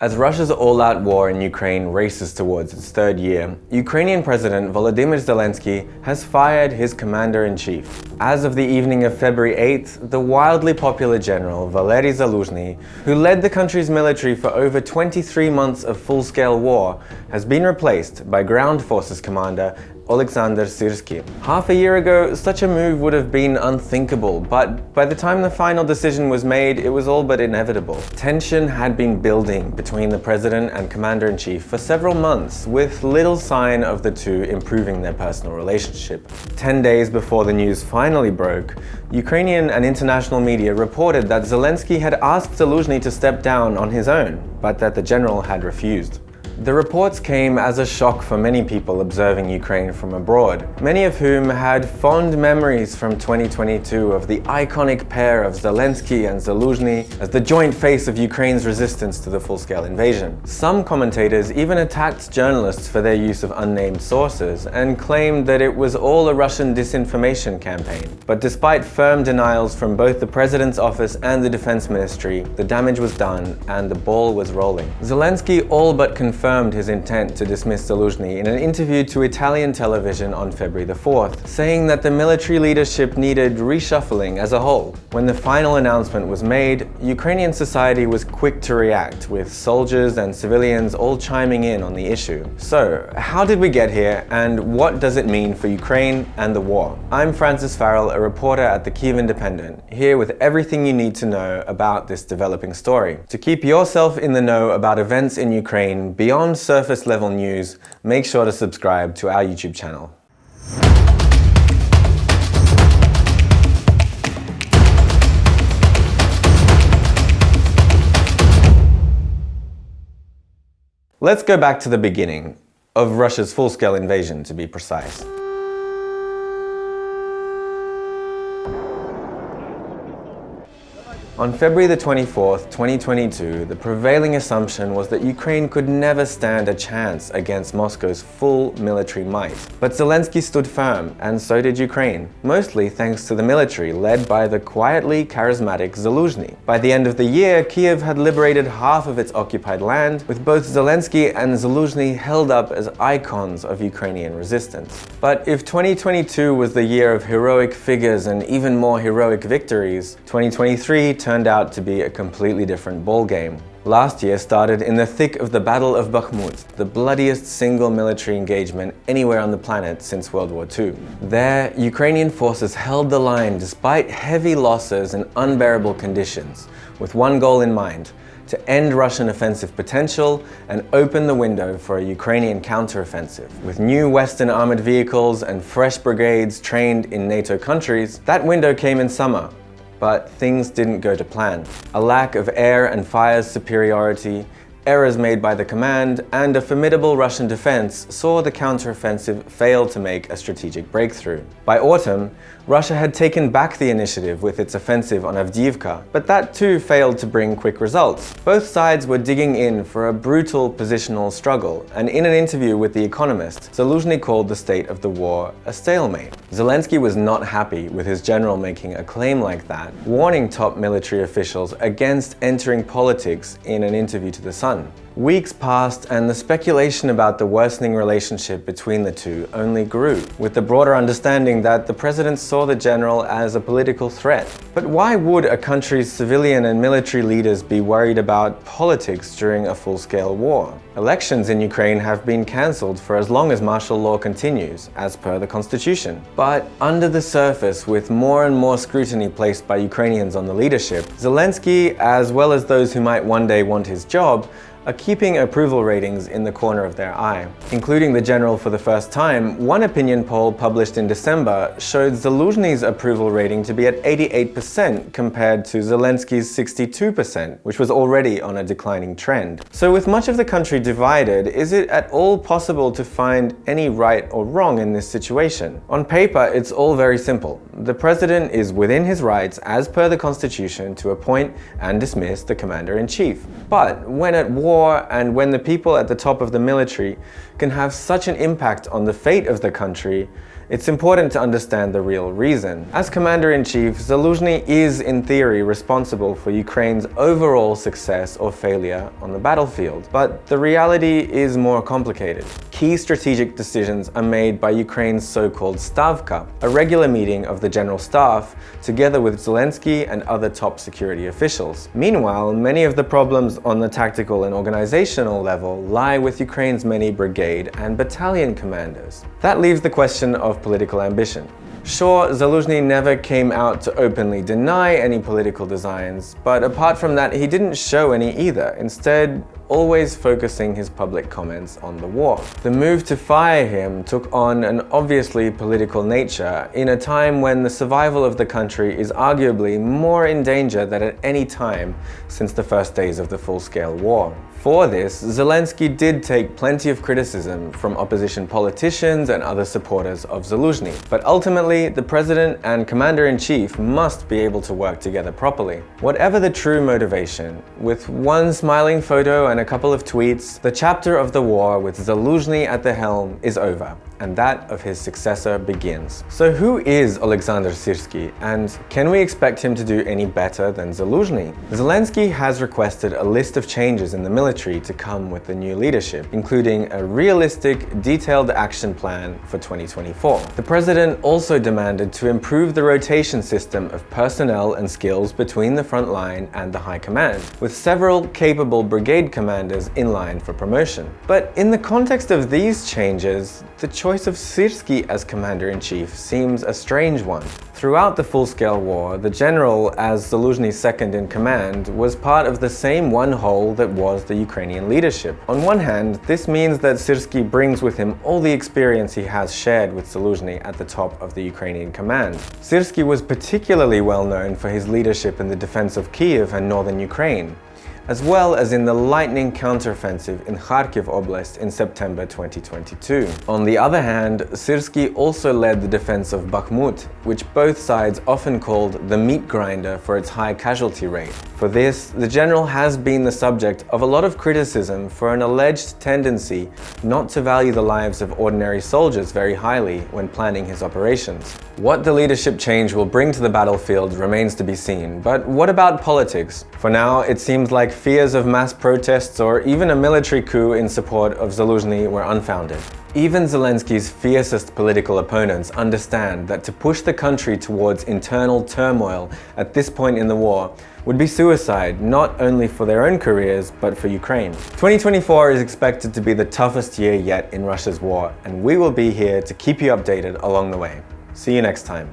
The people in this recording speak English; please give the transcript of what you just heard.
As Russia's all-out war in Ukraine races towards its third year, Ukrainian President Volodymyr Zelensky has fired his commander-in-chief. As of the evening of February 8th, the wildly popular general Valery Zaluzhnyi, who led the country's military for over 23 months of full-scale war, has been replaced by ground forces commander Oleksandr Syrskyi. Half a year ago, such a move would have been unthinkable, but by the time the final decision was made, it was all but inevitable. Tension had been building between the president and commander-in-chief for several months, with little sign of the two improving their personal relationship. 10 days before the news finally broke, Ukrainian and international media reported that Zelensky had asked Zaluzhnyi to step down on his own, but that the general had refused. The reports came as a shock for many people observing Ukraine from abroad, many of whom had fond memories from 2022 of the iconic pair of Zelensky and Zaluzhnyi as the joint face of Ukraine's resistance to the full-scale invasion. Some commentators even attacked journalists for their use of unnamed sources and claimed that it was all a Russian disinformation campaign. But despite firm denials from both the president's office and the defense ministry, the damage was done and the ball was rolling. Zelensky all but confirmed his intent to dismiss Zaluzhnyi in an interview to Italian television on February the 4th, saying that the military leadership needed reshuffling as a whole. When the final announcement was made, Ukrainian society was quick to react, with soldiers and civilians all chiming in on the issue. So, how did we get here, and what does it mean for Ukraine and the war? I'm Farrell, a reporter at the Kyiv Independent, here with everything you need to know about this developing story. To keep yourself in the know about events in Ukraine beyond surface-level news, make sure to subscribe to our YouTube channel. Let's go back to the beginning of Russia's full-scale invasion, to be precise. On February the 24th, 2022, the prevailing assumption was that Ukraine could never stand a chance against Moscow's full military might. But Zelensky stood firm, and so did Ukraine, mostly thanks to the military led by the quietly charismatic Zaluzhnyi. By the end of the year, Kyiv had liberated half of its occupied land, with both Zelensky and Zaluzhnyi held up as icons of Ukrainian resistance. But if 2022 was the year of heroic figures and even more heroic victories, 2023 turned out to be a completely different ballgame. Last year started in the thick of the Battle of Bakhmut, the bloodiest single military engagement anywhere on the planet since World War II. There, Ukrainian forces held the line despite heavy losses and unbearable conditions, with one goal in mind: to end Russian offensive potential and open the window for a Ukrainian counteroffensive. With new Western armored vehicles and fresh brigades trained in NATO countries, that window came in summer. But things didn't go to plan. A lack of air and fire superiority, errors made by the command, and a formidable Russian defense saw the counteroffensive fail to make a strategic breakthrough. By autumn, Russia had taken back the initiative with its offensive on Avdiivka, but that too failed to bring quick results. Both sides were digging in for a brutal positional struggle, and in an interview with The Economist, Zaluzhnyi called the state of the war a stalemate. Zelensky was not happy with his general making a claim like that, warning top military officials against entering politics in an interview to The Sun. Weeks passed and the speculation about the worsening relationship between the two only grew, with the broader understanding that the president saw the general as a political threat. But why would a country's civilian and military leaders be worried about politics during a full-scale war? Elections in Ukraine have been cancelled for as long as martial law continues, as per the constitution. But under the surface, with more and more scrutiny placed by Ukrainians on the leadership, Zelensky, as well as those who might one day want his job, are keeping approval ratings in the corner of their eye. Including the general for the first time, one opinion poll published in December showed Zaluzhny's approval rating to be at 88% compared to Zelensky's 62%, which was already on a declining trend. So with much of the country divided, is it at all possible to find any right or wrong in this situation? On paper, it's all very simple. The president is within his rights as per the constitution to appoint and dismiss the commander-in-chief. But when at war, and when the people at the top of the military can have such an impact on the fate of the country, It's important to understand the real reason. As Commander-in-Chief, Zaluzhnyi is, in theory, responsible for Ukraine's overall success or failure on the battlefield. But the reality is more complicated. Key strategic decisions are made by Ukraine's so-called Stavka, a regular meeting of the General Staff, together with Zelensky and other top security officials. Meanwhile, many of the problems on the tactical and organizational level lie with Ukraine's many brigade and battalion commanders. That leaves the question of political ambition. Sure, Zaluzhnyi never came out to openly deny any political designs, but apart from that, he didn't show any either, instead always focusing his public comments on the war. The move to fire him took on an obviously political nature in a time when the survival of the country is arguably more in danger than at any time since the first days of the full-scale war. For this, Zelensky did take plenty of criticism from opposition politicians and other supporters of Zaluzhnyi. But ultimately, the president and commander-in-chief must be able to work together properly. Whatever the true motivation, with one smiling photo and a couple of tweets, the chapter of the war with Zaluzhnyi at the helm is over, and that of his successor begins. So who is Oleksandr Syrskyi, and can we expect him to do any better than Zaluzhnyi? Zelensky has requested a list of changes in the military to come with the new leadership, including a realistic, detailed action plan for 2024. The president also demanded to improve the rotation system of personnel and skills between the front line and the high command, with several capable brigade commanders in line for promotion. But in the context of these changes, the choice of Syrskyi as commander-in-chief seems a strange one. Throughout the full-scale war, the general, as Zaluzhny's second-in-command, was part of the same one whole that was the Ukrainian leadership. On one hand, this means that Syrskyi brings with him all the experience he has shared with Zaluzhny at the top of the Ukrainian command. Syrskyi was particularly well known for his leadership in the defense of Kyiv and northern Ukraine, as well as in the lightning counteroffensive in Kharkiv Oblast in September 2022. On the other hand, Syrskyi also led the defense of Bakhmut, which both sides often called the meat grinder for its high casualty rate. For this, the general has been the subject of a lot of criticism for an alleged tendency not to value the lives of ordinary soldiers very highly when planning his operations. What the leadership change will bring to the battlefield remains to be seen, but what about politics? For now, it seems like fears of mass protests or even a military coup in support of Zaluzhny were unfounded. Even Zelensky's fiercest political opponents understand that to push the country towards internal turmoil at this point in the war would be suicide, not only for their own careers, but for Ukraine. 2024 is expected to be the toughest year yet in Russia's war, and we will be here to keep you updated along the way. See you next time.